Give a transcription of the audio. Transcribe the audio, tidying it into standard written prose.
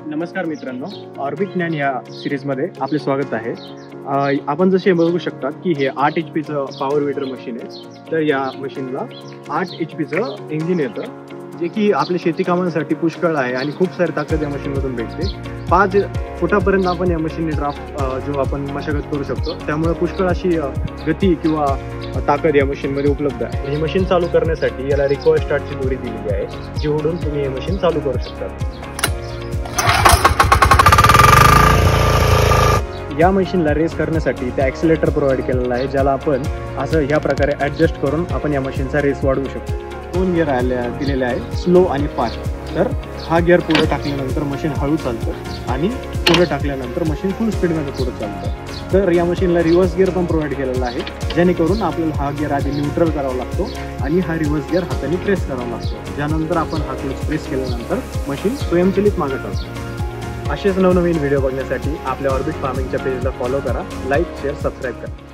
नमस्कार मित्रांनो, ऑर्बिट ज्ञान या सिरीजमध्ये आपले स्वागत आहे. आपण जसे बघू शकता की हे 8 HP पॉवर वीडर मशीन आहे. तर या मशीनला 8 HP इंजिन येतं, जे की आपल्या शेती कामांसाठी पुष्कळ आहे आणि खूप सारी ताकद या मशीनमधून भेटते. 5 फुटापर्यंत आपण या मशीनने ड्राफ्ट जो आपण मशागत करू शकतो. त्यामुळे पुष्कळ अशी गती किंवा ताकद या मशीनमध्ये उपलब्ध आहे. ही मशीन चालू करण्यासाठी याला रिकॉइल स्टार्टची दोरी दिलेली आहे, जी ओढून तुम्ही हे मशीन चालू करू शकता. या मशीनला रेस करण्यासाठी त्या ॲक्सिलेटर प्रोव्हाइड केलेला आहे, ज्याला आपण असं ह्या प्रकारे ॲडजस्ट करून आपण या मशीनचा रेस वाढवू शकतो. 2 गिअर दिलेले आहे, स्लो आणि फास्ट. तर हा गिअर पुढे टाकल्यानंतर मशीन हळू चालतं आणि पुढे टाकल्यानंतर मशीन फुल स्पीडमध्ये पुढे चालतं. तर या मशीनला रिव्हर्स गिअर पण प्रोव्हाइड केलेला आहे, जेणेकरून आपल्याला हा गिअर आधी न्यूट्रल करावा लागतो आणि हा रिव्हर्स गिअर हाताने प्रेस करावा लागतो. ज्यानंतर आपण हा क्लच प्रेस केल्यानंतर मशीन स्वयंचलित मागे टाकतो. असेच नवनवीन व्हिडिओ बघण्यासाठी आपल्या ऑर्बिट फार्मिंगच्या पेजला फॉलो करा, लाईक, शेअर, सबस्क्राईब करा.